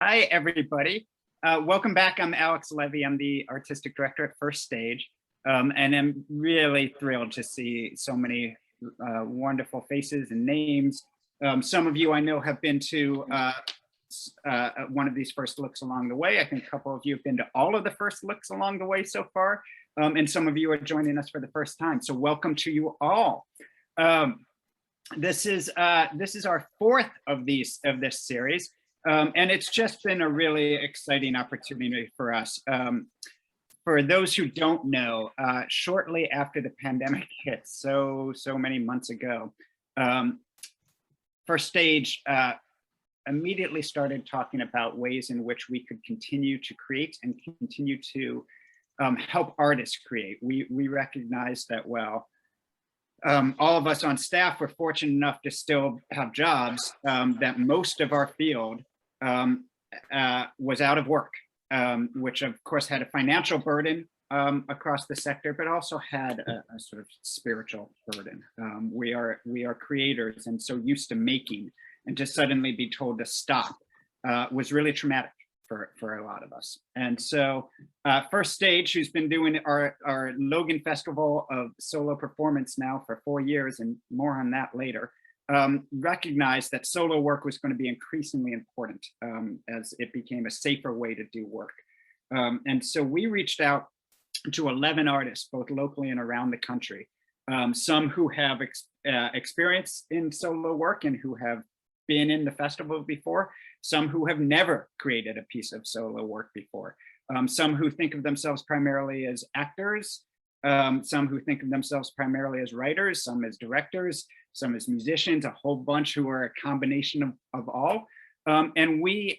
Hi, everybody. Welcome back. I'm Alex Levy. I'm the artistic director at First Stage, and I'm really thrilled to see so many wonderful faces and names. Some of you I know have been to one of these first looks along the way. I think a couple of you have been to all of the first looks along the way so far, and some of you are joining us for the first time. So welcome to you all. This is our fourth of this series. And it's just been a really exciting opportunity for us. For those who don't know, shortly after the pandemic hit, so many months ago, First Stage immediately started talking about ways in which we could continue to create and continue to help artists create. We recognize that, well, all of us on staff were fortunate enough to still have jobs, that most of our field was out of work, which of course had a financial burden across the sector, but also had a sort of spiritual burden. We are creators and so used to making, and to suddenly be told to stop was really traumatic for a lot of us. And so First Stage, who's been doing our Logan Festival of solo performance now for 4 years, and more on that later, recognized that solo work was going to be increasingly important as it became a safer way to do work. And so we reached out to 11 artists, both locally and around the country, some who have experience in solo work and who have been in the festival before, some who have never created a piece of solo work before, some who think of themselves primarily as actors, some who think of themselves primarily as writers, some as directors, some as musicians, a whole bunch who are a combination of all. And we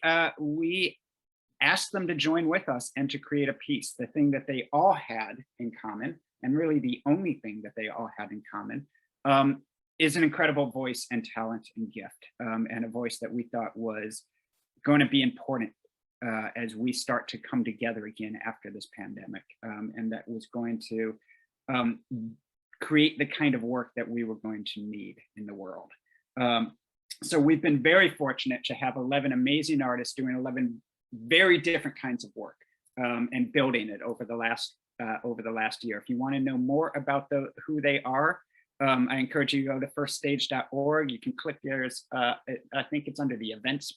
asked them to join with us and to create a piece. The thing that they all had in common, and really the only thing that they all had in common, is an incredible voice and talent and gift, and a voice that we thought was going to be important as we start to come together again after this pandemic, and that was going to create the kind of work that we were going to need in the world. So we've been very fortunate to have 11 amazing artists doing 11 very different kinds of work, and building it over the last year. If you want to know more about who they are, I encourage you to go to firststage.org. You can click there's, I think it's under the events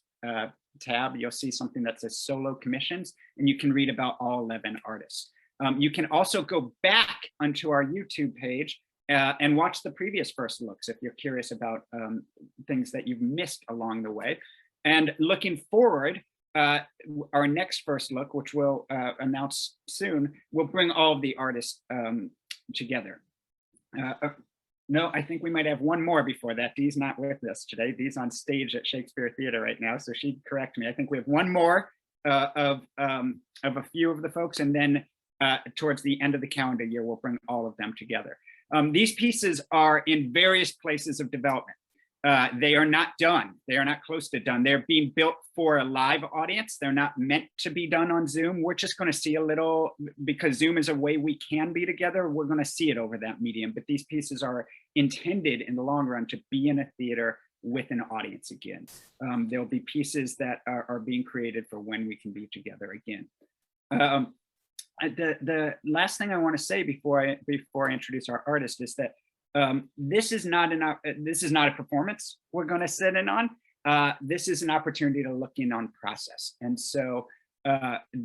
tab. You'll see something that says solo commissions, and you can read about all 11 artists. You can also go back onto our YouTube page and watch the previous first looks if you're curious about things that you've missed along the way. And looking forward, our next first look, which we'll announce soon, will bring all of the artists together. No, I think we might have one more before that. Dee's not with us today. Dee's on stage at Shakespeare Theater right now, so she'd correct me. I think we have one more of a few of the folks, and then towards the end of the calendar year, we'll bring all of them together. These pieces are in various places of development. They are not done. They are not close to done. They're being built for a live audience. They're not meant to be done on Zoom. We're just going to see a little, because Zoom is a way we can be together. We're going to see it over that medium. But these pieces are intended in the long run to be in a theater with an audience again. There'll be pieces that are being created for when we can be together again. The last thing I want to say before I introduce our artist is that this is not a performance we're going to sit in on. This is an opportunity to look in on process. And so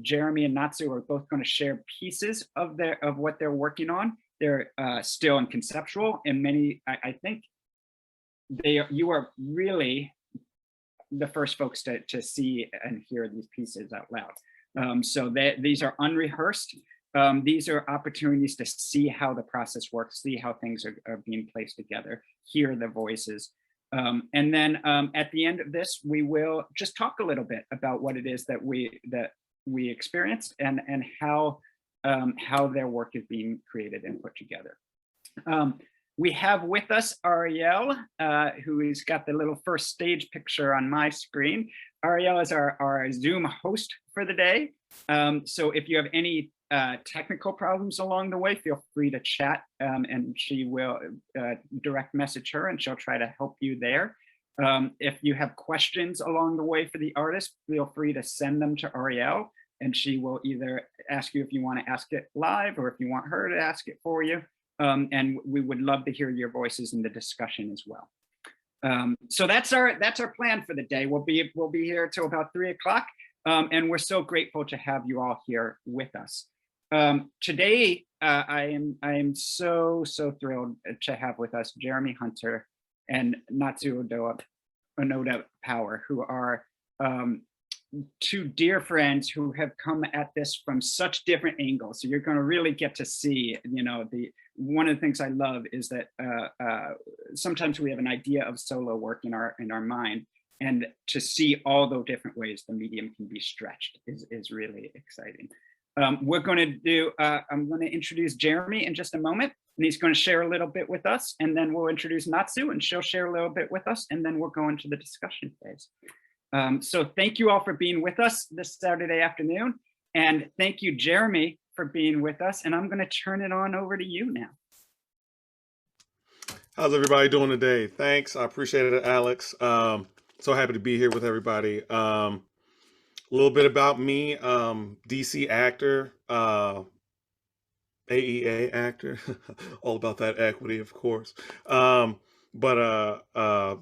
Jeremy and Natsu are both going to share pieces of what they're working on. They're still in conceptual, and many, I think you are really the first folks to see and hear these pieces out loud. So these are unrehearsed. These are opportunities to see how the process works, see how things are being placed together, hear the voices. And then at the end of this, we will just talk a little bit about what it is that we experienced and how their work is being created and put together. We have with us Ariel, who's got the little First Stage picture on my screen. Ariel is our Zoom host for the day. So if you have any technical problems along the way, feel free to chat, and she will direct message her and she'll try to help you there. If you have questions along the way for the artist, feel free to send them to Ariel, and she will either ask you if you want to ask it live or if you want her to ask it for you. And we would love to hear your voices in the discussion as well. So that's our plan for the day. We'll be here till about 3 o'clock, and we're so grateful to have you all here with us. Today, I am so thrilled to have with us Jeremy Hunter and Natsu Onoda Power, who are two dear friends who have come at this from such different angles. So you're going to really get to see, one of the things I love is that sometimes we have an idea of solo work in our mind, and to see all the different ways the medium can be stretched is really exciting. We're going to do, I'm going to introduce Jeremy in just a moment, and he's going to share a little bit with us, and then we'll introduce Natsu, and she'll share a little bit with us, and then we'll go into the discussion phase. So thank you all for being with us this Saturday afternoon, and thank you, Jeremy, for being with us, and I'm going to turn it on over to you now. How's everybody doing today? Thanks, I appreciate it, Alex. So happy to be here with everybody. A little bit about me, DC actor, AEA actor, all about that equity, of course. But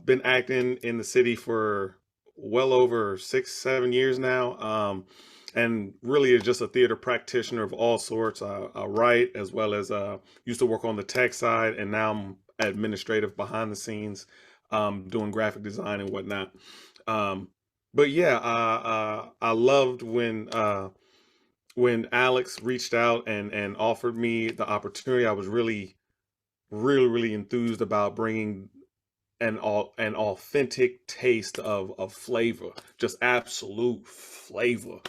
been acting in the city for well over 6-7 years now, and really is just a theater practitioner of all sorts. I write, as well as used to work on the tech side, and now I'm administrative behind the scenes, doing graphic design and whatnot. But yeah, I loved when Alex reached out and offered me the opportunity. I was really enthused about bringing an authentic taste of flavor, just absolute flavor,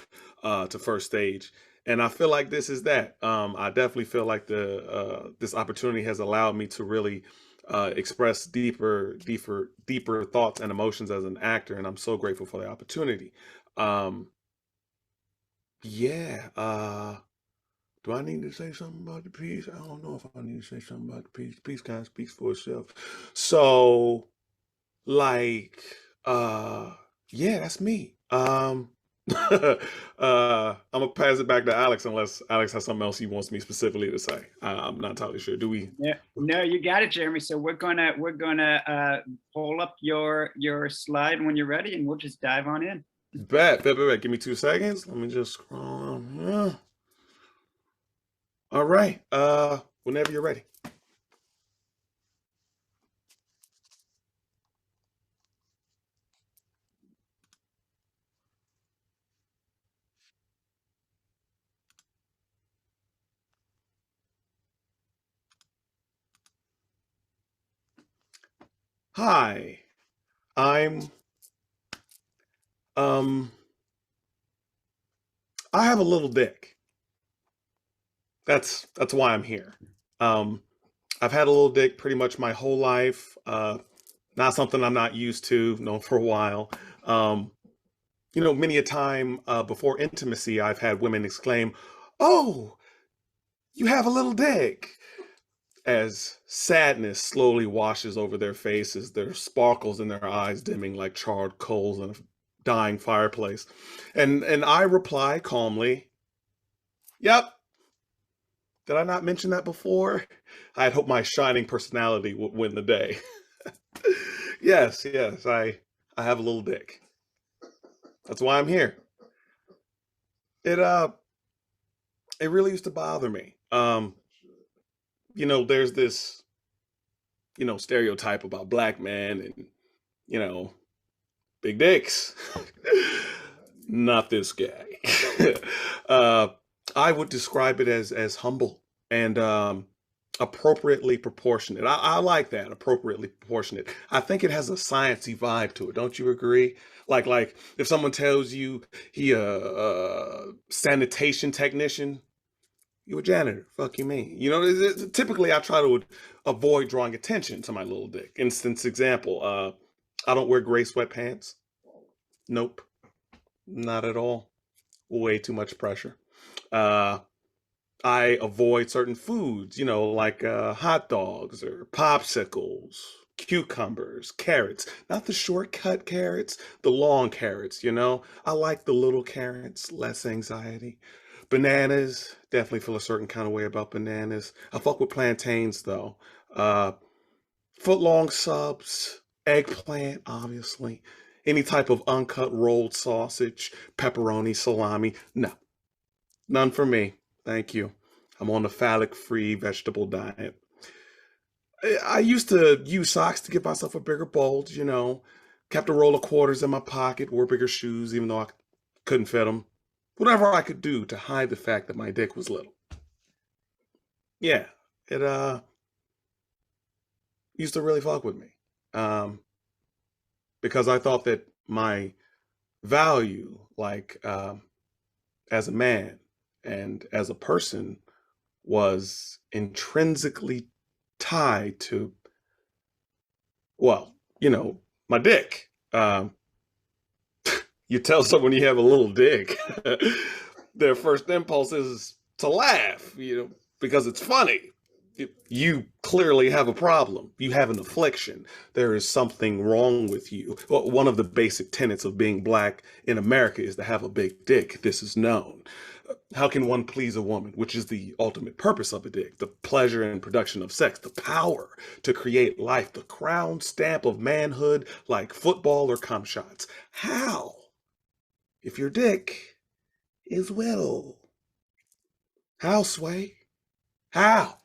to First Stage. And I feel like this is that. I definitely feel like this opportunity has allowed me to really express deeper thoughts and emotions as an actor, and I'm so grateful for the opportunity. Yeah. Do I need to say something about the piece? I don't know if I need to say something about the piece. The piece kind of speaks for itself. So, like, yeah, that's me. I'm gonna pass it back to Alex unless Alex has something else he wants me specifically to say. I'm not entirely sure. Do we? Yeah, no, you got it, Jeremy. So we're gonna pull up your slide when you're ready, and we'll just dive on in. Bet. Give me 2 seconds. Let me just scroll on. Yeah. All right. Whenever you're ready. Hi. I'm I have a little dick. That's why I'm here. I've had a little dick pretty much my whole life. Not something I'm not used to, known for a while. Many a time before intimacy, I've had women exclaim, "Oh, you have a little dick," as sadness slowly washes over their faces, their sparkles in their eyes dimming like charred coals in a dying fireplace. And I reply calmly, "Yep. Did I not mention that before?" I had hoped my shining personality would win the day. Yes, I have a little dick. That's why I'm here. It really used to bother me. There's this, stereotype about black men and, big dicks. Not this guy. I would describe it as humble and appropriately proportionate. I like that, appropriately proportionate. I think it has a sciencey vibe to it. Don't you agree? Like if someone tells you he a sanitation technician, you a janitor. Fuck you mean? Typically I try to avoid drawing attention to my little dick. Instance example, I don't wear gray sweatpants. Nope. Not at all. Way too much pressure. I avoid certain foods, like hot dogs or popsicles, cucumbers, carrots, not the shortcut carrots, the long carrots, you know? I like the little carrots, less anxiety. Bananas, definitely feel a certain kind of way about bananas. I fuck with plantains though. Uh, foot long subs, eggplant, obviously. Any type of uncut rolled sausage, pepperoni, salami. No, none for me. Thank you. I'm on a phallic free vegetable diet. I used to use socks to give myself a bigger bulge, you know. Kept a roll of quarters in my pocket, wore bigger shoes, even though I couldn't fit them. Whatever I could do to hide the fact that my dick was little. Yeah, it used to really fuck with me. Um, because I thought that my value, like as a man and as a person, was intrinsically tied to, well, you know, my dick. You tell someone you have a little dick, their first impulse is to laugh, you know, because it's funny. You clearly have a problem. You have an affliction. There is something wrong with you. Well, one of the basic tenets of being black in America is to have a big dick. This is known. How can one please a woman, which is the ultimate purpose of a dick, the pleasure and production of sex, the power to create life, the crown stamp of manhood like football or cum shots? How? If your dick is little. How, Sway? How?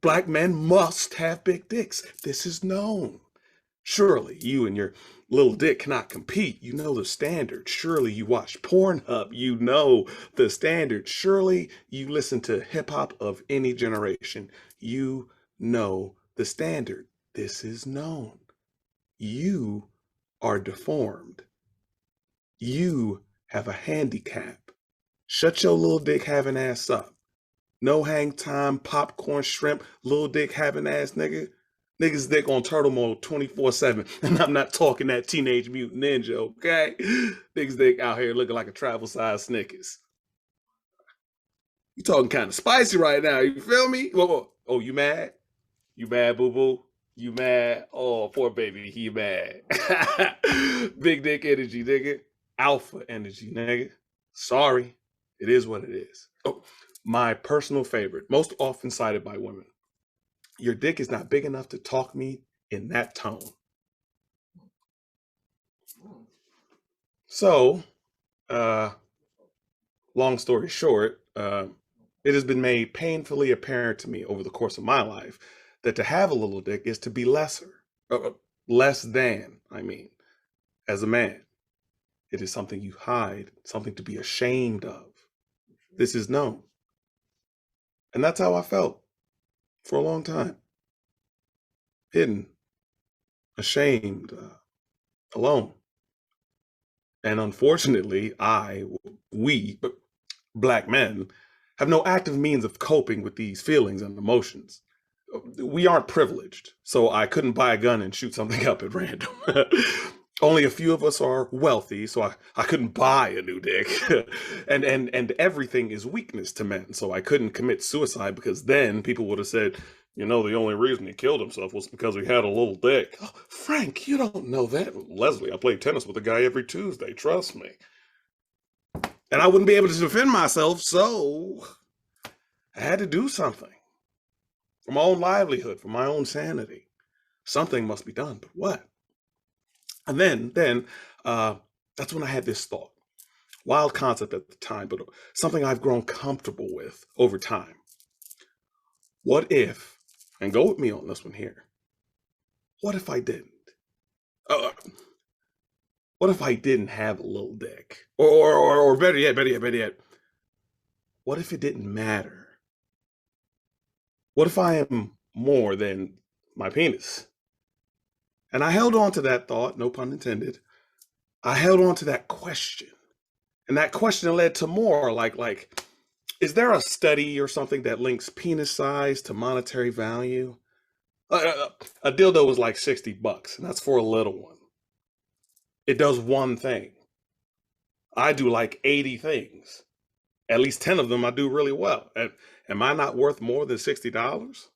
Black men must have big dicks. This is known. Surely you and your little dick cannot compete. You know the standard. Surely you watch Pornhub. You know the standard. Surely you listen to hip hop of any generation. You know the standard. This is known. You are deformed. You have a handicap. Shut your little dick having ass up. No hang time, popcorn, shrimp, little dick having ass nigga. Niggas dick on turtle mode 24/7. And I'm not talking that Teenage Mutant Ninja, okay? Niggas dick out here looking like a travel size Snickers. You talking kind of spicy right now, you feel me? Whoa. Oh, you mad? You mad, boo-boo? You mad? Oh, poor baby, he mad. Big dick energy, nigga. Alpha energy, nigga. Sorry. It is what it is. Oh, my personal favorite, most often cited by women. Your dick is not big enough to talk me in that tone. So, long story short, it has been made painfully apparent to me over the course of my life that to have a little dick is to be lesser, less than, I mean, as a man. It is something you hide, something to be ashamed of. This is known. And that's how I felt for a long time. Hidden, ashamed, alone. And unfortunately, we, black men, have no active means of coping with these feelings and emotions. We aren't privileged, so I couldn't buy a gun and shoot something up at random. Only a few of us are wealthy, so I couldn't buy a new dick. and everything is weakness to men, so I couldn't commit suicide because then people would have said, you know, the only reason he killed himself was because he had a little dick. Oh, Frank, you don't know that. Leslie, I play tennis with a guy every Tuesday, trust me. And I wouldn't be able to defend myself, so I had to do something. For my own livelihood, for my own sanity. Something must be done, but what? And then that's when I had this thought. Wild concept at the time, but something I've grown comfortable with over time. What if, and go with me on this one here, what if I didn't? What if I didn't have a little dick? Or better yet, what if it didn't matter? What if I am more than my penis? And I held on to that thought, no pun intended. I held on to that question. And that question led to more like, is there a study or something that links penis size to monetary value? A dildo was like $60, and that's for a little one. It does one thing. I do like 80 things. At least 10 of them I do really well. And am I not worth more than $60?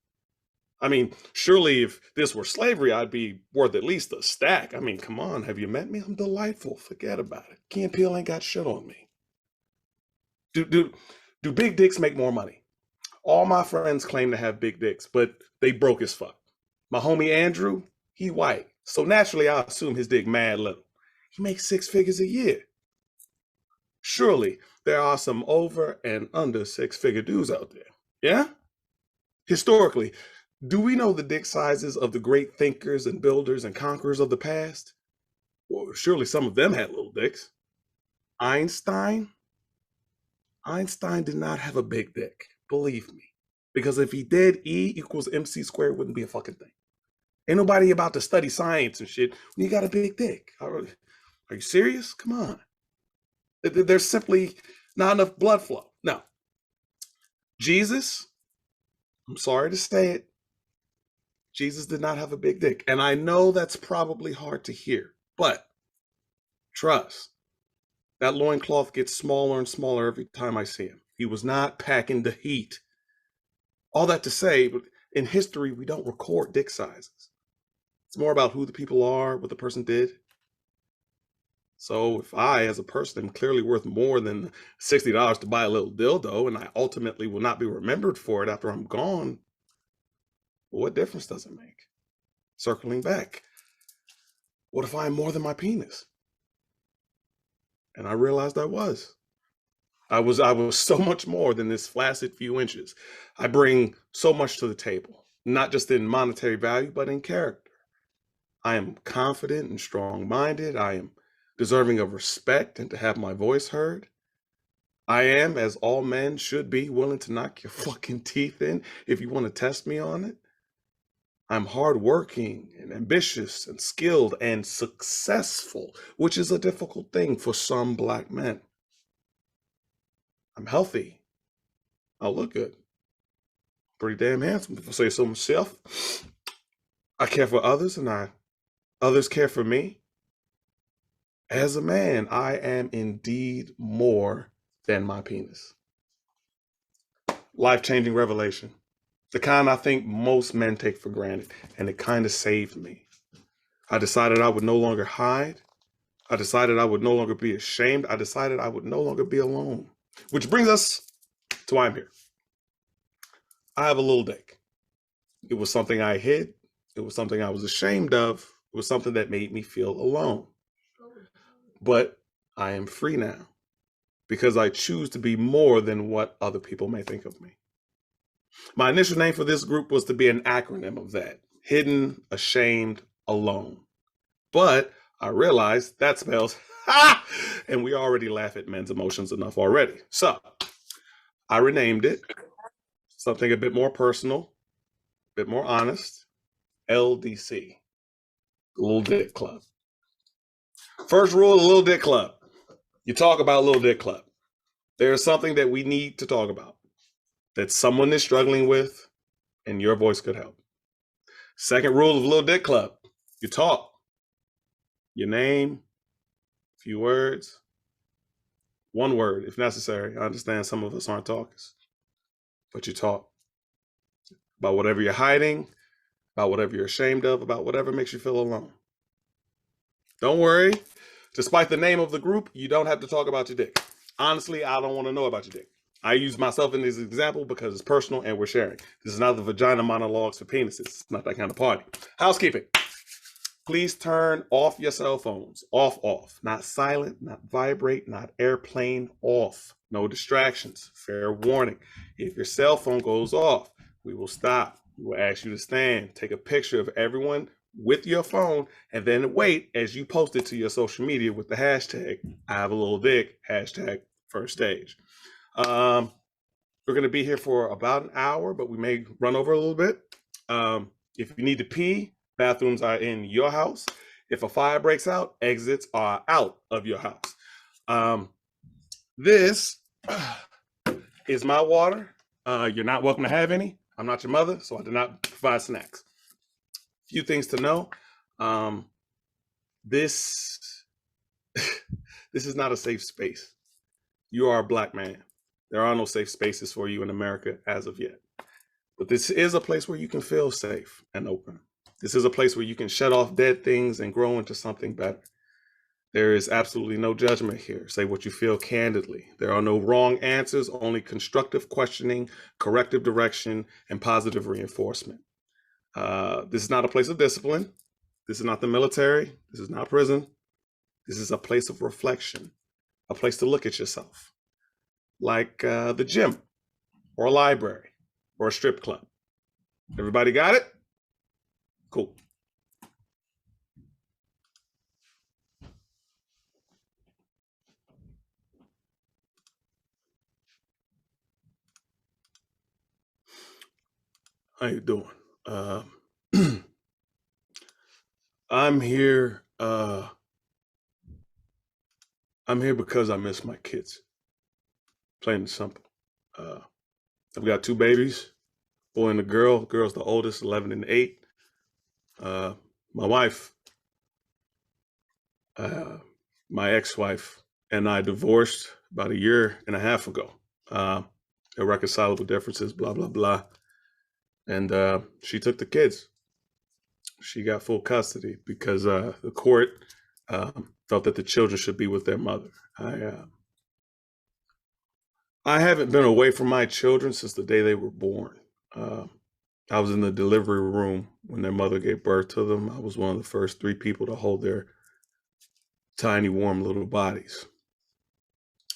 I mean, surely if this were slavery, I'd be worth at least a stack. I mean, come on, have you met me? I'm delightful. Forget about it. Key and Peele ain't got shit on me. Do big dicks make more money? All my friends claim to have big dicks, but they broke as fuck. My homie Andrew, he white. So naturally, I assume his dick mad little. He makes 6 figures a year. Surely there are some over and under 6-figure dudes out there. Yeah? Historically, do we know the dick sizes of the great thinkers and builders and conquerors of the past? Well, surely some of them had little dicks. Einstein? Einstein did not have a big dick, believe me. Because if he did, E equals MC squared wouldn't be a fucking thing. Ain't nobody about to study science and shit when you got a big dick. Are you serious? Come on. There's simply not enough blood flow. Now, Jesus, I'm sorry to say it, Jesus did not have a big dick. And I know that's probably hard to hear, but trust, that loincloth gets smaller and smaller every time I see him. He was not packing the heat. All that to say, but in history, we don't record dick sizes. It's more about who the people are, what the person did. So if I, as a person, am clearly worth more than $60 to buy a little dildo, and I ultimately will not be remembered for it after I'm gone, well, what difference does it make? Circling back, what if I'm more than my penis? And I realized I was. I was so much more than this flaccid few inches. I bring so much to the table, not just in monetary value, but in character. I am confident and strong-minded. I am deserving of respect and to have my voice heard. I am, as all men should be, willing to knock your fucking teeth in if you want to test me on it. I'm hardworking and ambitious and skilled and successful, which is a difficult thing for some Black men. I'm healthy. I look good. Pretty damn handsome, if I say so myself. I care for others and others care for me. As a man, I am indeed more than my penis. Life-changing revelation. The kind I think most men take for granted, and it kind of saved me. I decided I would no longer hide. I decided I would no longer be ashamed. I decided I would no longer be alone. Which brings us to why I'm here. I have a little dick. It was something I hid. It was something I was ashamed of. It was something that made me feel alone. But I am free now because I choose to be more than what other people may think of me. My initial name for this group was to be an acronym of that: hidden, ashamed, alone. But I realized that spells ha, and we already laugh at men's emotions enough already. So I renamed it something a bit more personal, a bit more honest: LDC, Little Dick Club. First rule of the Little Dick Club: you talk about Little Dick Club. There's something that we need to talk about that someone is struggling with, and your voice could help. Second rule of Little Dick Club: you talk. Your name, a few words, one word if necessary. I understand some of us aren't talkers, but you talk about whatever you're hiding, about whatever you're ashamed of, about whatever makes you feel alone. Don't worry. Despite the name of the group, you don't have to talk about your dick. Honestly, I don't want to know about your dick. I use myself in this example because it's personal and we're sharing. This is not the vagina monologues for penises. It's not that kind of party. Housekeeping. Please turn off your cell phones. Off. Not silent, not vibrate, not airplane, off. No distractions. Fair warning. If your cell phone goes off, we will stop. We will ask you to stand, take a picture of everyone with your phone, and then wait as you post it to your social media with the hashtag I have a little dick, hashtag first stage. We're going to be here for about an hour, but we may run over a little bit. If you need to pee, bathrooms are in your house. If a fire breaks out, exits are out of your house. This is my water. You're not welcome to have any. I'm not your mother, so I do not provide snacks. Few things to know. This is not a safe space. You are a Black man. There are no safe spaces for you in America as of yet. But this is a place where you can feel safe and open. This is a place where you can shut off dead things and grow into something better. There is absolutely no judgment here. Say what you feel candidly. There are no wrong answers, only constructive questioning, corrective direction, and positive reinforcement. This is not a place of discipline. This is not the military. This is not prison. This is a place of reflection, a place to look at yourself, like the gym or a library or a strip club. Everybody got it? Cool. How you doing? I'm here. I'm here because I miss my kids. Plain and simple. I've got 2 babies, boy and a girl. Girl's the oldest, 11 and 8. My wife, my ex-wife, and I divorced about 1.5 years ago. Irreconcilable differences, blah, blah, blah. And she took the kids. She got full custody because the court felt that the children should be with their mother. I haven't been away from my children since the day they were born. I was in the delivery room when their mother gave birth to them. I was one of the first 3 people to hold their tiny, warm little bodies.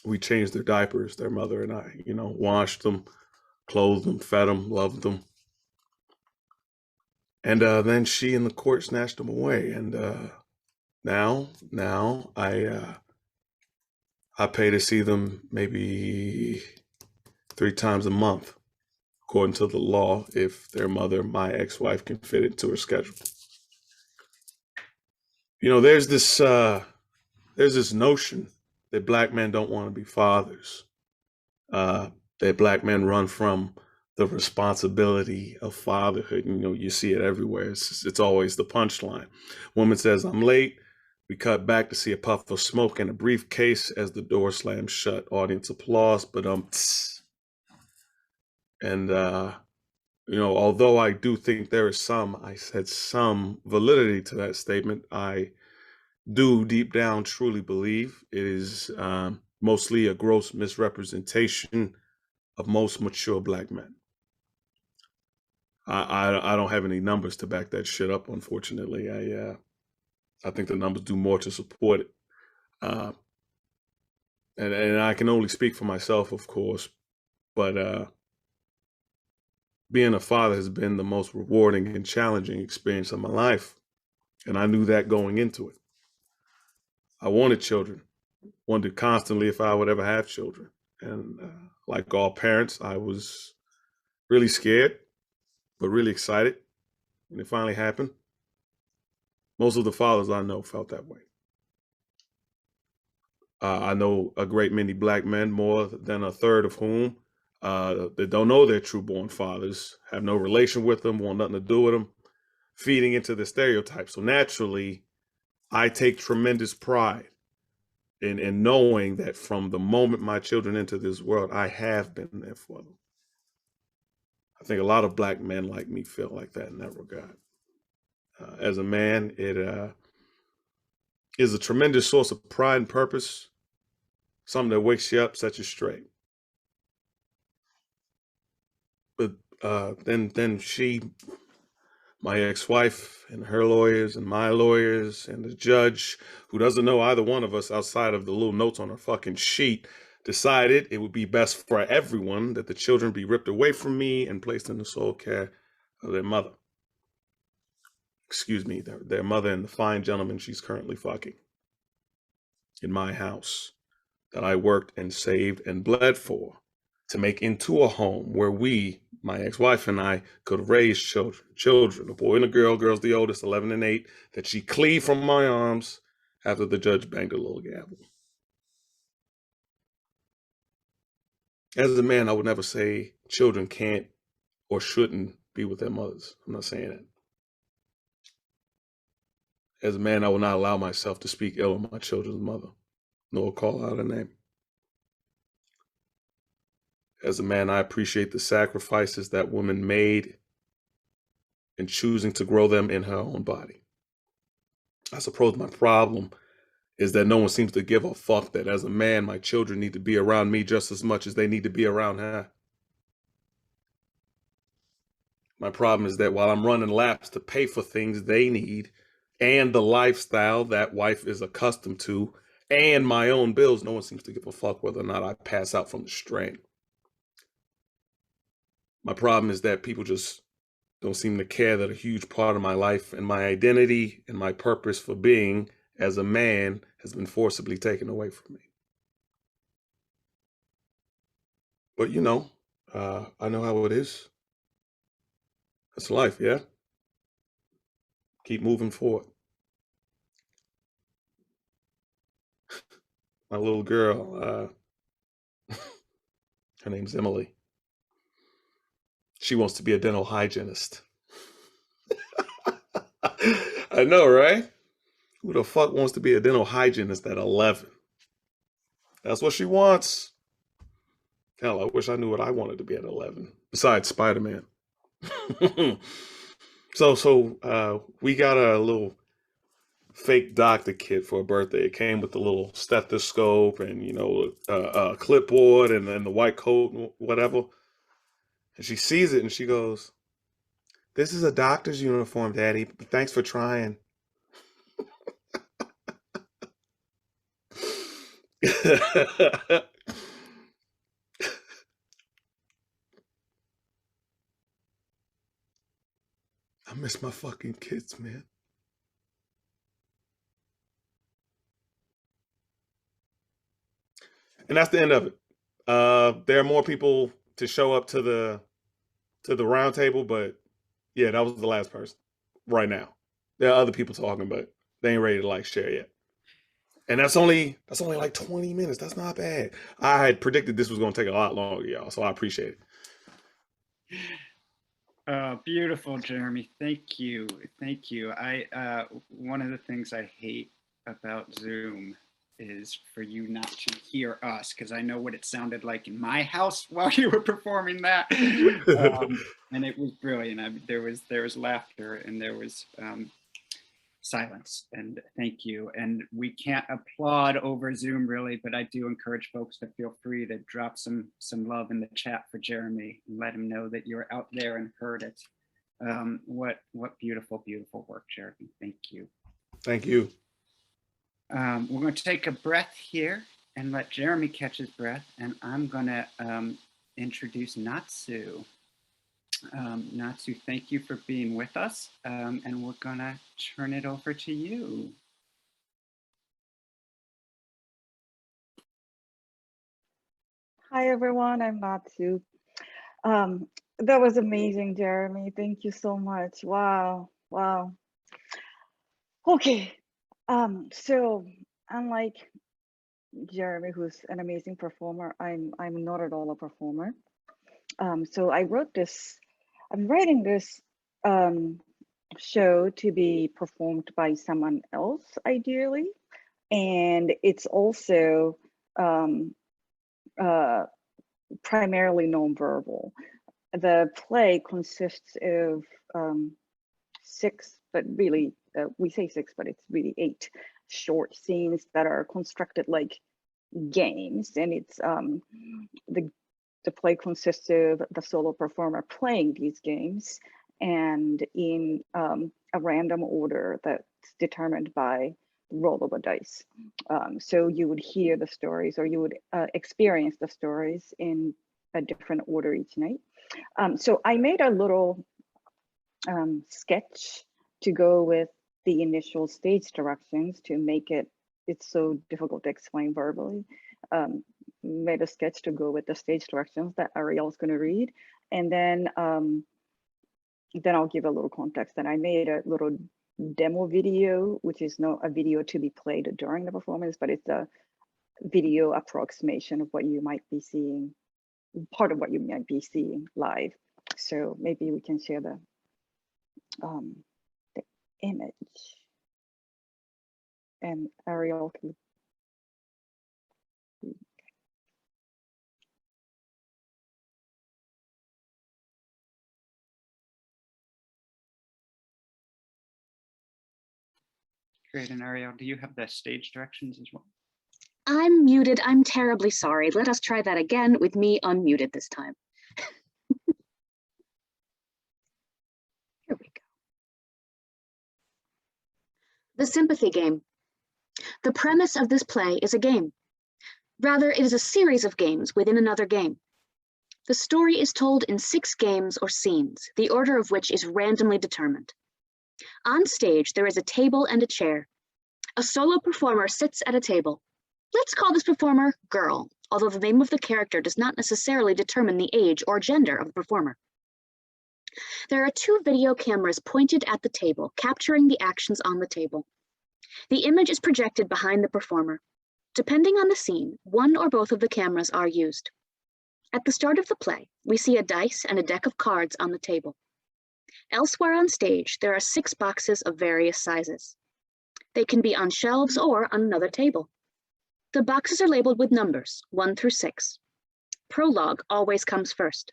We changed their diapers, their mother and I, washed them, clothed them, fed them, loved them. And then she and the court snatched them away. And now I pay to see them maybe 3 times a month, according to the law, if their mother, my ex-wife, can fit into her schedule. There's this notion that Black men don't want to be fathers, that Black men run from the responsibility of fatherhood. You see it everywhere. It's always the punchline. Woman says, "I'm late." We cut back to see a puff of smoke and a briefcase as the door slams shut. Audience applause, but and although I do think there is some validity to that statement, I do deep down truly believe it is mostly a gross misrepresentation of most mature Black men. I don't have any numbers to back that shit up, unfortunately. I think the numbers do more to support it. And I can only speak for myself, of course, but being a father has been the most rewarding and challenging experience of my life. And I knew that going into it. I wanted children, wondered constantly if I would ever have children. And like all parents, I was really scared, but really excited when it finally happened. Most of the fathers I know felt that way. I know a great many Black men, more than a third of whom that don't know their true-born fathers, have no relation with them, want nothing to do with them, feeding into the stereotypes. So naturally, I take tremendous pride in knowing that from the moment my children enter this world, I have been there for them. I think a lot of Black men like me feel like that in that regard. As a man, it is a tremendous source of pride and purpose, something that wakes you up, sets you straight. But then she, my ex-wife, and her lawyers and my lawyers and the judge, who doesn't know either one of us outside of the little notes on her fucking sheet, decided it would be best for everyone that the children be ripped away from me and placed in the sole care of their mother. Excuse me, their mother and the fine gentleman she's currently fucking in my house that I worked and saved and bled for to make into a home where we, my ex-wife and I, could raise children, a boy and a girl. Girl's the oldest, 11 and 8, that she cleaved from my arms after the judge banged a little gavel. As a man, I would never say children can't or shouldn't be with their mothers. I'm not saying that. As a man, I will not allow myself to speak ill of my children's mother, nor call out her name. As a man, I appreciate the sacrifices that woman made in choosing to grow them in her own body. I suppose my problem is that no one seems to give a fuck that as a man, my children need to be around me just as much as they need to be around her. My problem is that while I'm running laps to pay for things they need and the lifestyle that wife is accustomed to and my own bills, no one seems to give a fuck whether or not I pass out from the strain. My problem is that people just don't seem to care that a huge part of my life and my identity and my purpose for being as a man has been forcibly taken away from me. But I know how it is. That's life, yeah? Keep moving forward. My little girl, her name's Emily. She wants to be a dental hygienist. I know, right? Who the fuck wants to be a dental hygienist at 11? That's what she wants. Hell, I wish I knew what I wanted to be at 11, besides Spider-Man. So we got a little fake doctor kit for her birthday. It came with the little stethoscope and, a clipboard and then the white coat and whatever. And she sees it and she goes, "This is a doctor's uniform, Daddy. Thanks for trying." I miss my fucking kids, man. And that's the end of it. There are more people to show up to the round table, but yeah, that was the last person right now. There are other people talking, but they ain't ready to share yet. And that's only like 20 minutes. That's not bad. I had predicted this was going to take a lot longer, y'all, so I appreciate it. Beautiful, Jeremy. Thank you. Thank you. One of the things I hate about Zoom is for you not to hear us, because I know what it sounded like in my house while you were performing that. And it was brilliant. There was laughter and there was silence, and thank you. And we can't applaud over Zoom really, but I do encourage folks to feel free to drop some love in the chat for Jeremy and let him know that you're out there and heard it. What beautiful, beautiful work, Jeremy. Thank you. Thank you. We're going to take a breath here and let Jeremy catch his breath, and I'm going to introduce Natsu. Natsu, thank you for being with us, and we're gonna turn it over to you. Hi everyone, I'm Natsu. That was amazing, Jeremy. Thank you so much. Wow. Okay, so unlike Jeremy, who's an amazing performer, I'm not at all a performer. So I'm writing this show to be performed by someone else, ideally, and it's also primarily nonverbal. The play consists of 6, but really we say 6, but it's really 8 short scenes that are constructed like games, and it's the play consists of the solo performer playing these games and in a random order that's determined by roll of a dice. So you would hear the stories, or you would experience the stories in a different order each night. So I made a little sketch to go with the initial stage directions to make it's so difficult to explain verbally. Made a sketch to go with the stage directions that Ariel's going to read, and then I'll give a little context. And I made a little demo video, which is not a video to be played during the performance, but it's a video approximation of what you might be seeing, part of what you might be seeing live. So maybe we can share the image, and Ariel can. Great, and Ariel, do you have the stage directions as well? I'm muted. I'm terribly sorry. Let us try that again with me unmuted this time. Here we go. The sympathy game. The premise of this play is a game. Rather, it is a series of games within another game. The story is told in 6 games or scenes, the order of which is randomly determined. On stage, there is a table and a chair. A solo performer sits at a table. Let's call this performer Girl, although the name of the character does not necessarily determine the age or gender of the performer. There are 2 video cameras pointed at the table, capturing the actions on the table. The image is projected behind the performer. Depending on the scene, one or both of the cameras are used. At the start of the play, we see a dice and a deck of cards on the table. Elsewhere on stage, there are 6 boxes of various sizes. They can be on shelves or on another table. The boxes are labeled with numbers, 1 through 6. Prologue always comes first.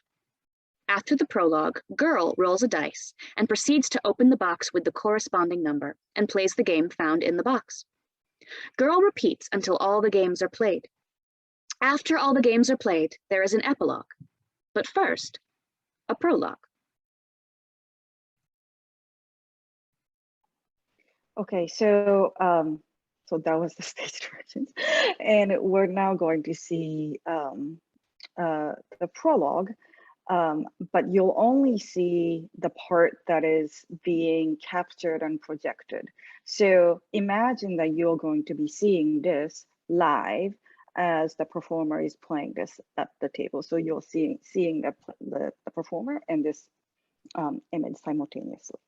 After the prologue, Girl rolls a dice and proceeds to open the box with the corresponding number and plays the game found in the box. Girl repeats until all the games are played. After all the games are played, there is an epilogue. But first, a prologue. Okay, so so that was the stage directions, and we're now going to see the prologue, but you'll only see the part that is being captured and projected. So imagine that you're going to be seeing this live as the performer is playing this at the table. So you're seeing the performer and this image simultaneously.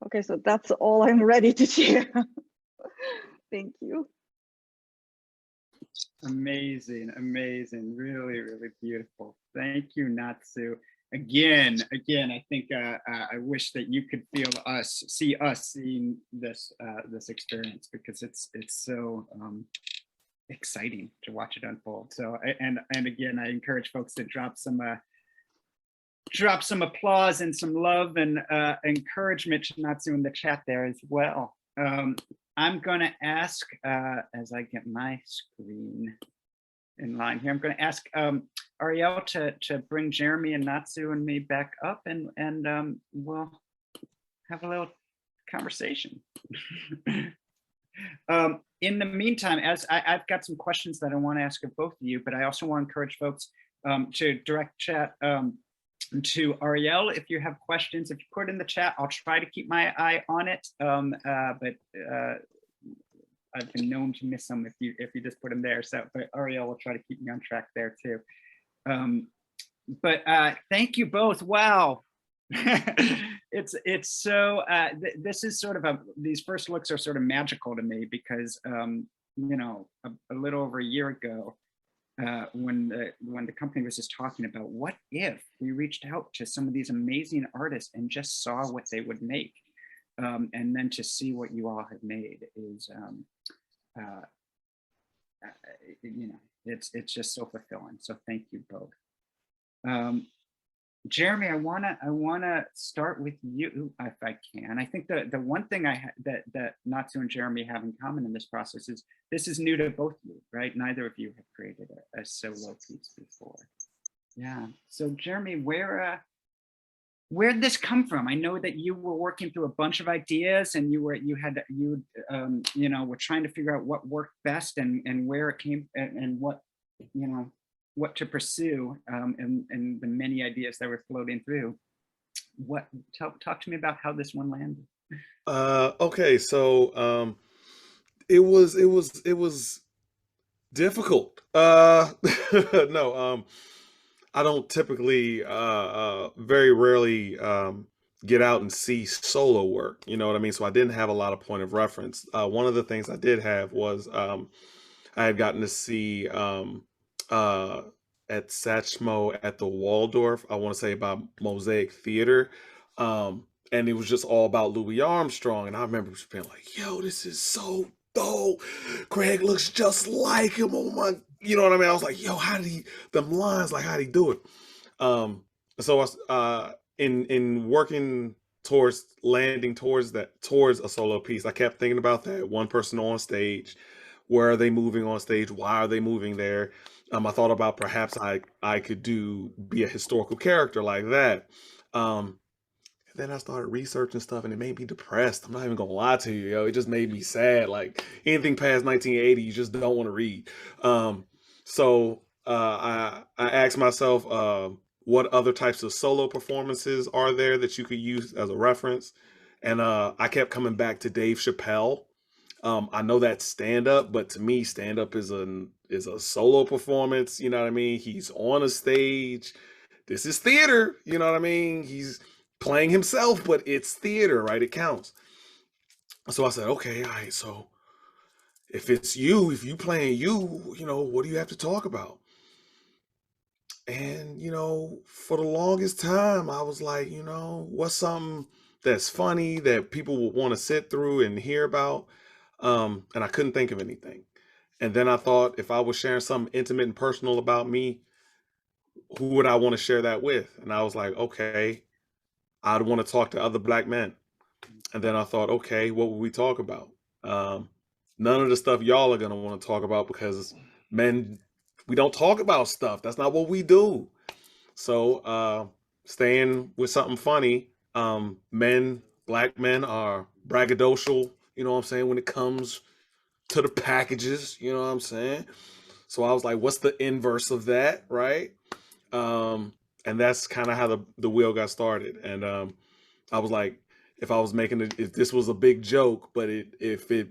Okay, so that's all I'm ready to share. Thank you. Amazing, amazing, really, really beautiful. Thank you, Natsu. Again, I think I wish that you could see us seeing this this experience, because it's so exciting to watch it unfold. So and again, I encourage folks to drop some applause and some love and encouragement to Natsu in the chat there as well. I'm going to ask, as I get my screen in line here, I'm going to ask Ariel to bring Jeremy and Natsu and me back up, and we'll have a little conversation. In the meantime, as I've got some questions that I want to ask of both of you, but I also want to encourage folks to direct chat to Ariel. If you have questions, if you put it in the chat, I'll try to keep my eye on it. But I've been known to miss them if you just put them there. So, but Ariel will try to keep me on track there too. But thank you both. Wow. It's so this is sort of these first looks are sort of magical to me, because you know, a little over a year ago, when the company was just talking about what if we reached out to some of these amazing artists and just saw what they would make, and then to see what you all have made is you know, it's just so fulfilling. So thank you both. Jeremy, I wanna start with you if I can. I think the one thing that Natsu and Jeremy have in common in this process is this is new to both of you, right? Neither of you have created a solo piece before. Yeah. So Jeremy, where'd this come from? I know that you were working through a bunch of ideas, and you know, were trying to figure out what worked best and where it came and what, you know, what to pursue, and the many ideas that were floating through. Talk to me about how this one landed. Okay, so it was difficult. No, I don't typically very rarely get out and see solo work, you know what I mean? So I didn't have a lot of point of reference. One of the things I did have was I had gotten to see at Satchmo at the Waldorf, I want to say about Mosaic Theater. And it was just all about Louis Armstrong. And I remember just being like, yo, this is so dope. Craig looks just like him. Oh my, you know what I mean? I was like, yo, how did he, them lines, like how'd he do it? So I in working towards landing towards a solo piece, I kept thinking about that. One person on stage. Where are they moving on stage? Why are they moving there? I thought about perhaps I could be a historical character like that. Then I started researching stuff, and it made me depressed. I'm not even gonna lie to you, yo. It just made me sad. Like anything past 1980, you just don't want to read. So I asked myself, what other types of solo performances are there that you could use as a reference? And I kept coming back to Dave Chappelle. I know that's stand-up, but to me, stand-up is a solo performance. You know what I mean? He's on a stage. This is theater. You know what I mean? He's playing himself, but it's theater, right? It counts. So I said, okay, all right. So if you playing you know, what do you have to talk about? And, you know, for the longest time, I was like, you know, what's something that's funny that people would want to sit through and hear about? And I couldn't think of anything. And then I thought, if I was sharing something intimate and personal about me, who would I want to share that with? And I was like, okay, I'd want to talk to other Black men. And then I thought, okay, what would we talk about? None of the stuff y'all are going to want to talk about, because men, we don't talk about stuff. That's not what we do. So staying with something funny, Black men are braggadocial, you know what I'm saying, when it comes to the packages, you know what I'm saying? So I was like, what's the inverse of that, right? And that's kind of how the wheel got started. And I was like, if I was making it, if this was a big joke, but if it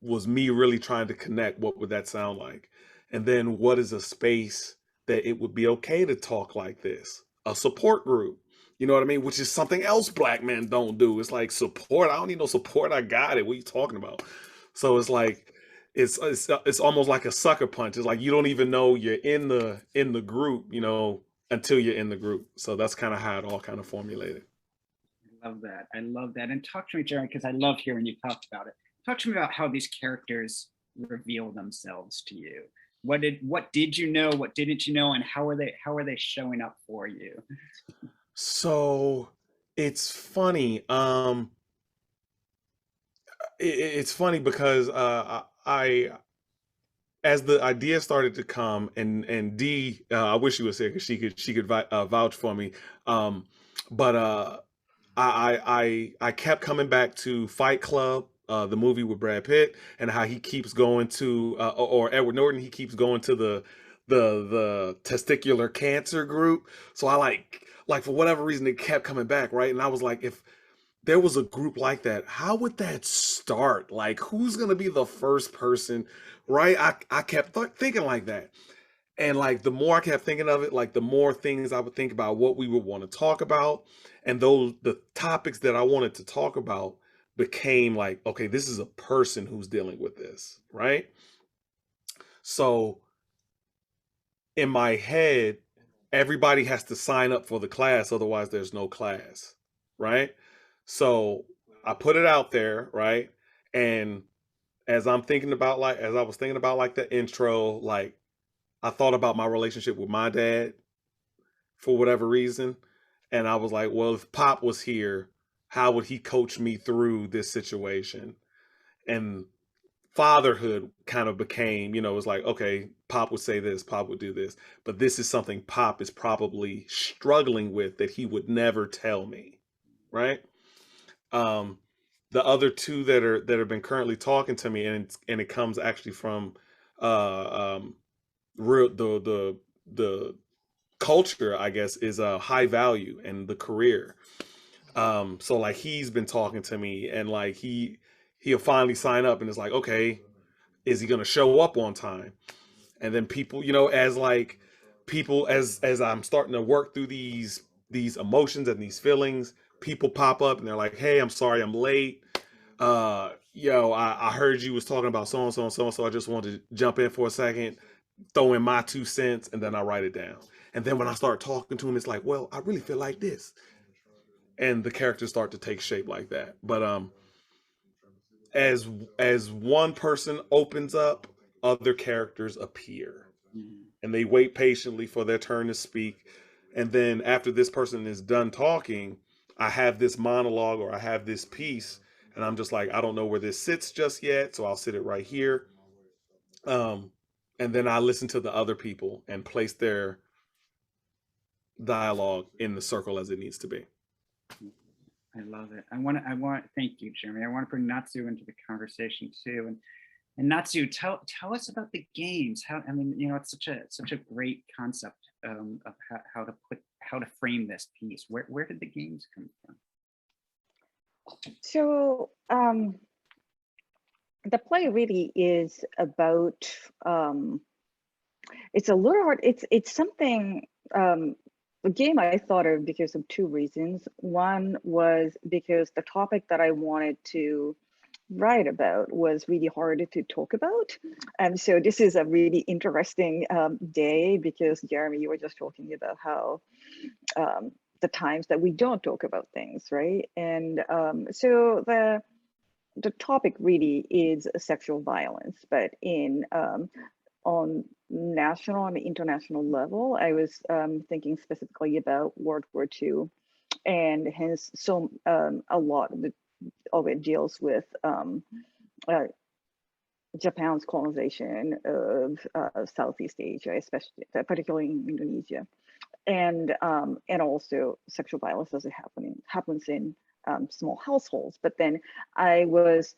was me really trying to connect, what would that sound like? And then what is a space that it would be okay to talk like this? A support group. You know what I mean? Which is something else black men don't do. It's like support. I don't need no support. I got it. What are you talking about? So it's like it's almost like a sucker punch. It's like you don't even know you're in the group, you know, until you're in the group. So that's kind of how it all kind of formulated. I love that. I love that. And talk to me, Jeremy, because I love hearing you talk about it. Talk to me about how these characters reveal themselves to you. What did you know? What didn't you know? And how are they showing up for you? So it's funny. It's funny because I as the idea started to come, and Dee, I wish she was here because she could vouch for me. But I kept coming back to Fight Club, the movie with Brad Pitt, and how he keeps going to, or Edward Norton, he keeps going to the testicular cancer group. So I like for whatever reason it kept coming back, right? And I was like, if there was a group like that, how would that start? Like, who's gonna be the first person, right? I kept thinking like that. And like the more I kept thinking of it, like the more things I would think about what we would want to talk about. And the topics that I wanted to talk about became like, okay, this is a person who's dealing with this, right? So in my head, everybody has to sign up for the class, otherwise there's no class, right? So I put it out there, right? And as I was thinking about like the intro, like I thought about my relationship with my dad for whatever reason. And I was like, well, if Pop was here, how would he coach me through this situation? And fatherhood kind of became, you know, it was like, okay, Pop would say this, Pop would do this, but this is something Pop is probably struggling with that he would never tell me, right? Um, the other two that have been currently talking to me, and it comes actually from real the culture, I guess, is a high value and the career. So like he's been talking to me, and like he'll finally sign up, and it's like, okay, is he gonna show up on time? And then people, you know, as like people as I'm starting to work through these emotions and these feelings, people pop up and they're like, hey, I'm sorry I'm late. I heard you was talking about so and so and so and so. I just wanted to jump in for a second, throw in my 2 cents, and then I write it down. And then when I start talking to him, it's like, well, I really feel like this. And the characters start to take shape like that. But as one person opens up, other characters appear. And they wait patiently for their turn to speak. And then after this person is done talking, I have this monologue or I have this piece, and I'm just like, I don't know where this sits just yet, so I'll sit it right here. And then I listen to the other people and place their dialogue in the circle as it needs to be. I love it. Thank you, Jeremy. I want to bring Natsu into the conversation too. And Natsu, tell us about the games. I mean, you know, it's such a great concept of how to frame this piece. Where did the games come from? So the play really is about, it's a little hard, it's something, a game I thought of because of two reasons. One was because the topic that I wanted to write about was really hard to talk about. And so this is a really interesting day, because Jeremy, you were just talking about how the times that we don't talk about things, right? And so the topic really is sexual violence, but on national and international level, I was thinking specifically about World War II, and hence a lot of it deals with Japan's colonization of Southeast Asia, especially particularly in Indonesia, and also sexual violence as it happens in small households. But then I was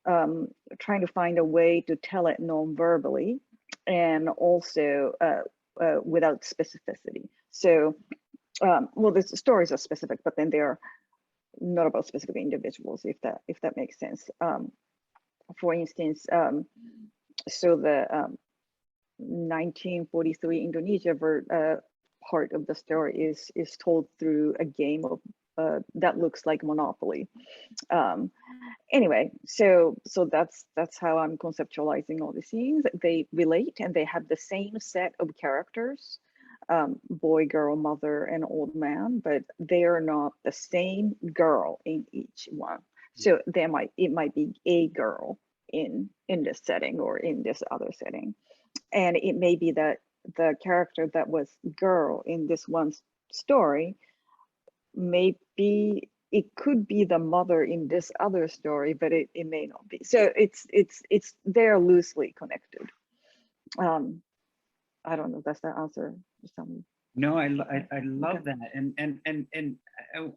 trying to find a way to tell it non-verbally, and also without specificity. So, well, the stories are specific, but then they're not about specific individuals, if that makes sense. For instance, so the 1943 Indonesia part of the story is told through a game of that looks like Monopoly. Anyway, so that's how I'm conceptualizing all the scenes. They relate and they have the same set of characters, boy, girl, mother, and old man, but they are not the same girl in each one. So it might be a girl in this setting or in this other setting, and it may be that the character that was girl in this one story it could be the mother in this other story, but it may not be. So it's they're loosely connected. I don't know if that's the answer. No, I love that, and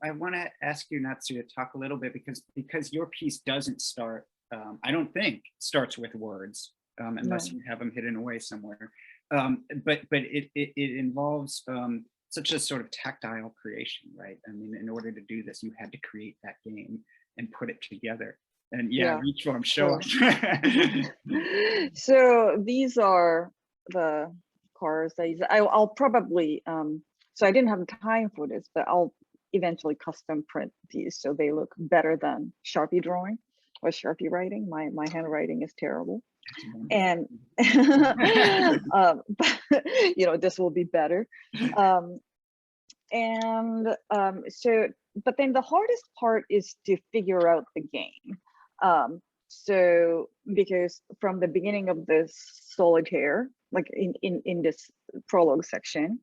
I want to ask you, Natsu, to talk a little bit because your piece doesn't start. I don't think starts with words unless you have them hidden away somewhere. But it involves such a sort of tactile creation, right? I mean, in order to do this, you had to create that game and put it together. And reach form, show us. So these are the cars. I'll probably, so I didn't have time for this, but I'll eventually custom print these so they look better than Sharpie drawing or Sharpie writing. My handwriting is terrible. And this will be better. So but then the hardest part is to figure out the game. So because from the beginning of this solitaire, like in this prologue section,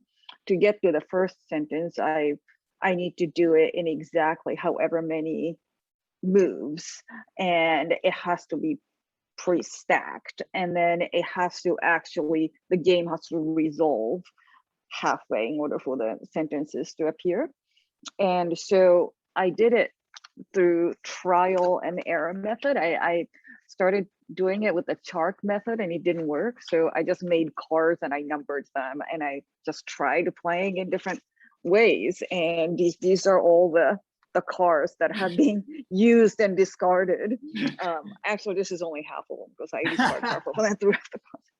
to get to the first sentence, I need to do it in exactly however many moves, and it has to be pre-stacked, and then it has to the game has to resolve halfway in order for the sentences to appear. And so I did it through trial and error method. I started doing it with the chart method and it didn't work, so I just made cards and I numbered them, and I just tried playing in different ways, and these are all the cards that have been used and discarded. Actually, this is only half of them because I discarded half of them and threw out the cards.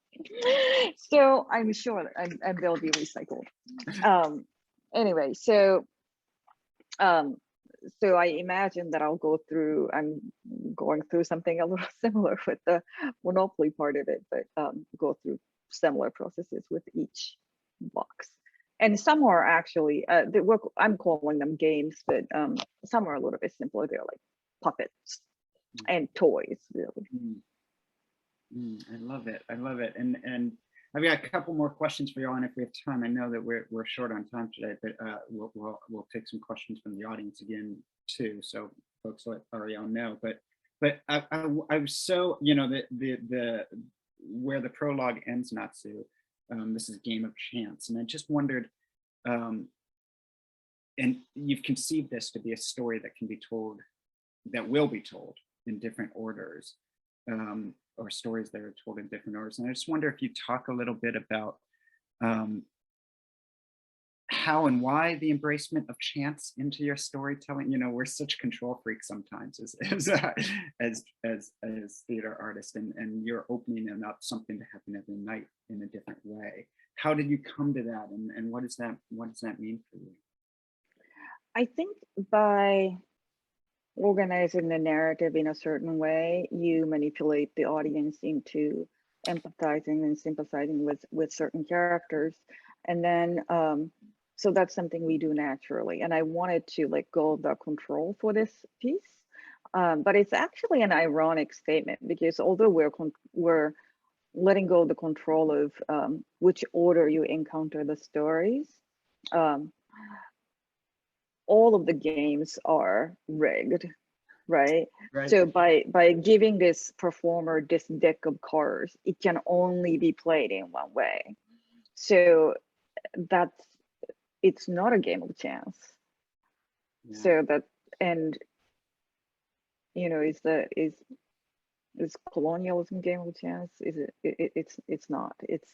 So I'm sure and they'll be recycled. Anyway, so I imagine that I'm going through something a little similar with the Monopoly part of it, but go through similar processes with each box. And some are actually, I'm calling them games, but some are a little bit simpler. They're like puppets and toys, really. I love it. I love it. And I've got a couple more questions for you on if we have time. I know that we're short on time today, but we'll take some questions from the audience again too. So folks let Ariel know. But I was so, the where the prologue ends, Natsu. This is a game of chance, and I just wondered, and you've conceived this to be a story that can be told, that will be told in different orders, or stories that are told in different orders. And I just wonder if you talk a little bit about how and why the embracement of chance into your storytelling. We're such control freaks sometimes as theater artists, and you're opening up something to happen every night in a different way. How did you come to that, and what does that mean for you? I think by organizing the narrative in a certain way, you manipulate the audience into empathizing and sympathizing with certain characters, and then so that's something we do naturally. And I wanted to let go of the control for this piece, but it's actually an ironic statement, because although we're letting go of the control of which order you encounter the stories, all of the games are rigged, right? So by giving this performer this deck of cards, it can only be played in one way. So it's not a game of chance. Yeah. So that, and is colonialism game of chance? Is it? It's not. It's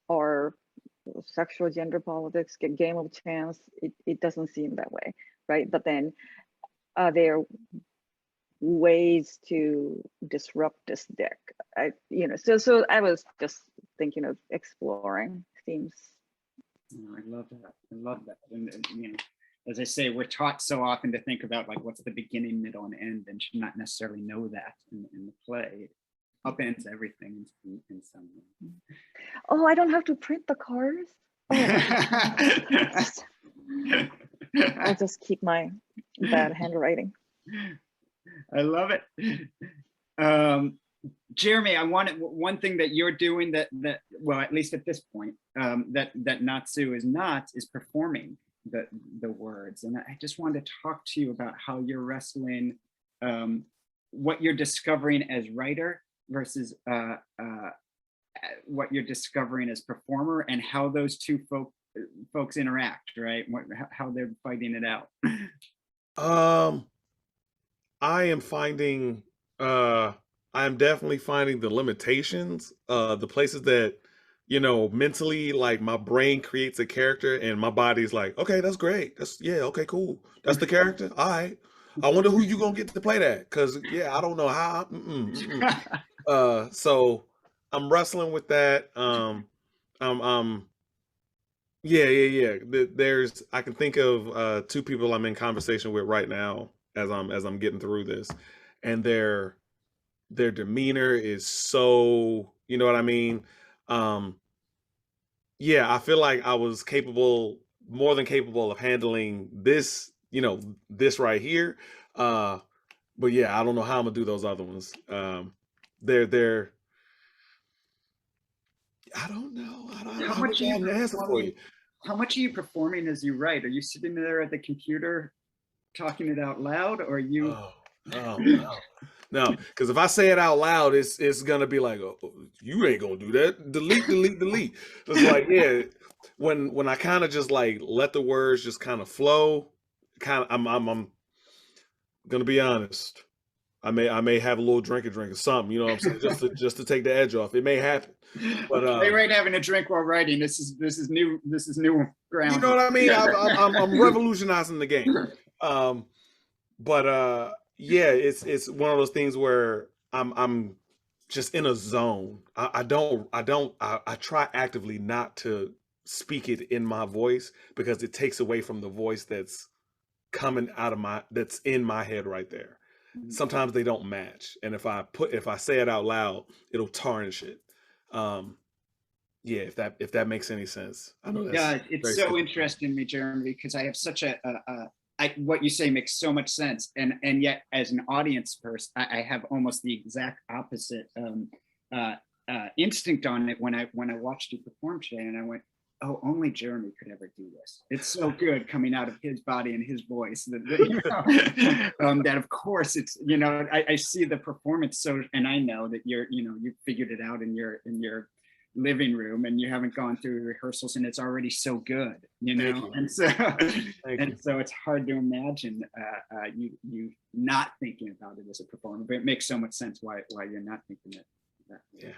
our sexual gender politics game of chance? It doesn't seem that way, right? But then there are ways to disrupt this deck. So I was just thinking of exploring themes. Oh, I love that. I love that. And you know, as I say, we're taught so often to think about like what's the beginning, middle, and end, and should not necessarily know that in the play. It upends everything in some way. Oh, I don't have to print the cards. I'll just keep my bad handwriting. I love it. Jeremy, I wanted one thing that you're doing that well, at least at this point, that Natsu is not, is performing the words. And I just wanted to talk to you about how you're wrestling what you're discovering as writer versus what you're discovering as performer, and how those two folks interact, right? How they're fighting it out. I am finding I'm definitely finding the limitations, the places that, you know, mentally, like my brain creates a character and my body's like, okay, that's great. That's, yeah, okay, cool. That's the character. All right. I wonder who you gonna get to play that. Cause yeah, I don't know how. So I'm wrestling with that. Yeah. There's, I can think of two people I'm in conversation with right now as I'm getting through this, and their demeanor is so, you know what I mean? Yeah, I feel like I was more than capable of handling this, you know, this right here. But yeah, I don't know how I'm gonna do those other ones. They're I don't know. I don't How much are you have an answer for you. How much are you performing as you write? Are you sitting there at the computer talking it out loud, or are you? No, because if I say it out loud, it's gonna be like, oh, you ain't gonna do that. Delete. It's like, yeah. When I kind of just like let the words just kind of flow, I'm gonna be honest. I may have a little drink or something, you know what I'm saying, just to take the edge off. It may happen. But right, having a drink while writing. This is new ground. You know what I mean? I'm revolutionizing the game. But yeah, it's one of those things where I'm just in a zone. I try actively not to speak it in my voice, because it takes away from the voice that's coming out of that's in my head right there. Sometimes they don't match, and if I say it out loud, it'll tarnish it. Yeah, if that makes any sense. I know yeah, it's so interesting to me, Jeremy, because I have such what you say makes so much sense, and yet as an audience person, I have almost the exact opposite instinct on it when I watched you perform today, and I went, oh, only Jeremy could ever do this. It's so good coming out of his body and his voice that, that of course it's, you know, I see the performance, so, and I know that you figured it out in your living room, and you haven't gone through rehearsals, and it's already so good, you know. And so so it's hard to imagine you not thinking about it as a performer, but it makes so much sense why you're not thinking it that way. Yeah.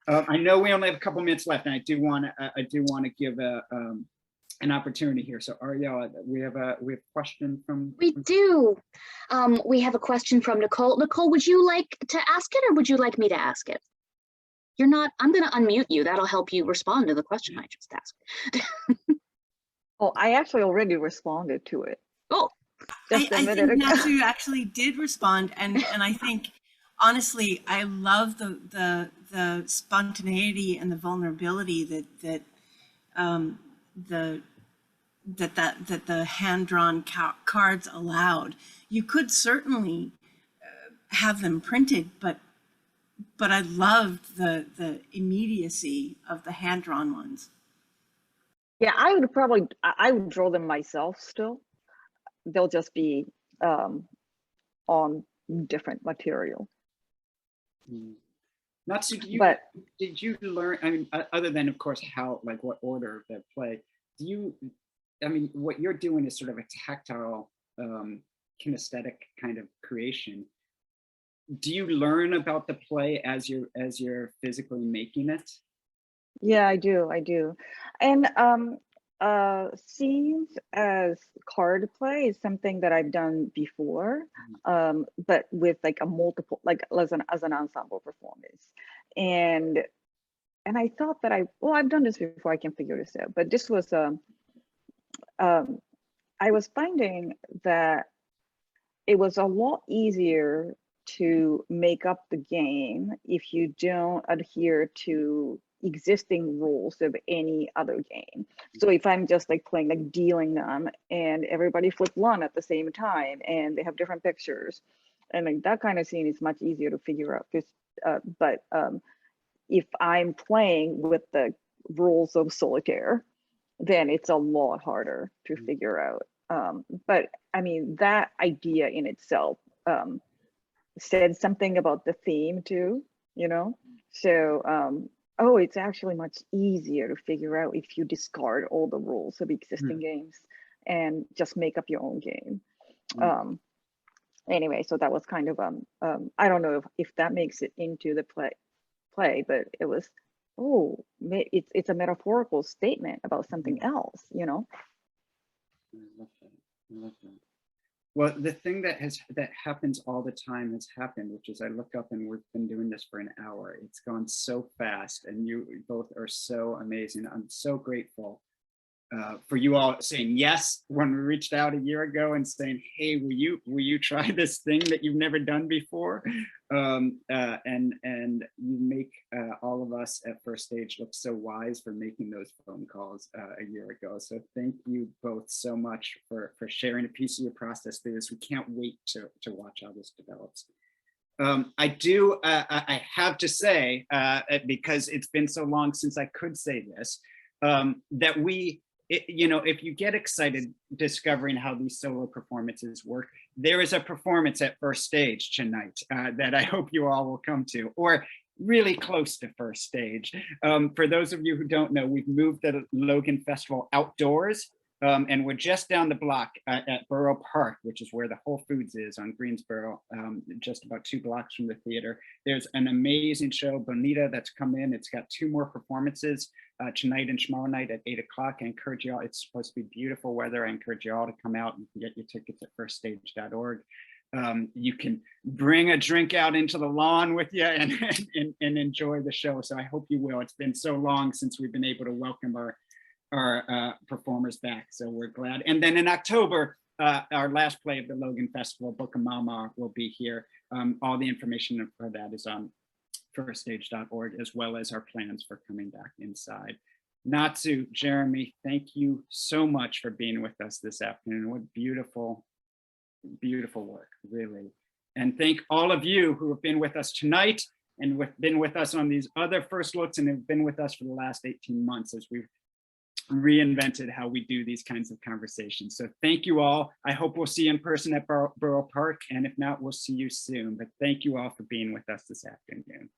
I know we only have a couple minutes left, and I do want to give an opportunity here. So Ariel, we have a question from. We do. We have a question from Nicole. Nicole, would you like to ask it, or would you like me to ask it? You're not. I'm going to unmute you. That'll help you respond to the question I just asked. Oh, I actually already responded to it. Oh, I think Natsu actually did respond, and I think honestly, I love the spontaneity and the vulnerability that the hand-drawn cards allowed. You could certainly have them printed, but I loved the immediacy of the hand-drawn ones. Yeah, I would draw them myself still. They'll just be on different material. Natsu, did you learn, I mean, other than of course how, like what order they play, I mean, what you're doing is sort of a tactile kinesthetic kind of creation. Do you learn about the play as you're physically making it? Yeah, I do. And scenes as card play is something that I've done before, but with like a multiple, like as an ensemble performance. And and I thought that I've done this before, I can figure this out, but this was, I was finding that it was a lot easier to make up the game if you don't adhere to existing rules of any other game. So if I'm just like playing, like dealing them, and everybody flip one at the same time and they have different pictures, and like that kind of scene is much easier to figure out. Because but if I'm playing with the rules of solitaire, then it's a lot harder to figure out. But I mean, that idea in itself said something about the theme too, you know? So, oh, it's actually much easier to figure out if you discard all the rules of existing games and just make up your own game. Anyway, so that was kind of, I don't know if that makes it into the play, but it was, oh, it's a metaphorical statement about something else, you know? I love that. I love that. Well, the thing that happens all the time has happened, which is I look up and we've been doing this for an hour. It's gone so fast, and you both are so amazing. I'm so grateful for you all saying yes when we reached out a year ago and saying, hey, will you try this thing that you've never done before? And you make all of us at First Stage look so wise for making those phone calls a year ago. So thank you both so much for sharing a piece of your process through this. We can't wait to watch how this develops. I have to say, because it's been so long since I could say this, that if you get excited discovering how these solo performances work, there is a performance at First Stage tonight that I hope you all will come to, or really close to First Stage. For those of you who don't know, we've moved the Logan Festival outdoors, and we're just down the block at Borough Park, which is where the Whole Foods is on Greensboro, just about 2 blocks from the theater. There's an amazing show, Bonita, that's come in. It's got 2 more performances tonight and tomorrow night at 8 o'clock. I encourage you all, it's supposed to be beautiful weather. I encourage you all to come out. You can get your tickets at firststage.org. You can bring a drink out into the lawn with you and enjoy the show. So I hope you will. It's been so long since we've been able to welcome our performers back. So we're glad. And then in October, our last play of the Logan Festival, Book of Mama, will be here. All the information for that is on firststage.org, as well as our plans for coming back inside. Natsu, Jeremy, thank you so much for being with us this afternoon. What beautiful, beautiful work, really. And thank all of you who have been with us tonight and been with us on these other first looks and have been with us for the last 18 months as we've reinvented how we do these kinds of conversations. So thank you all. I hope we'll see you in person at Borough Park, and if not, we'll see you soon. But thank you all for being with us this afternoon.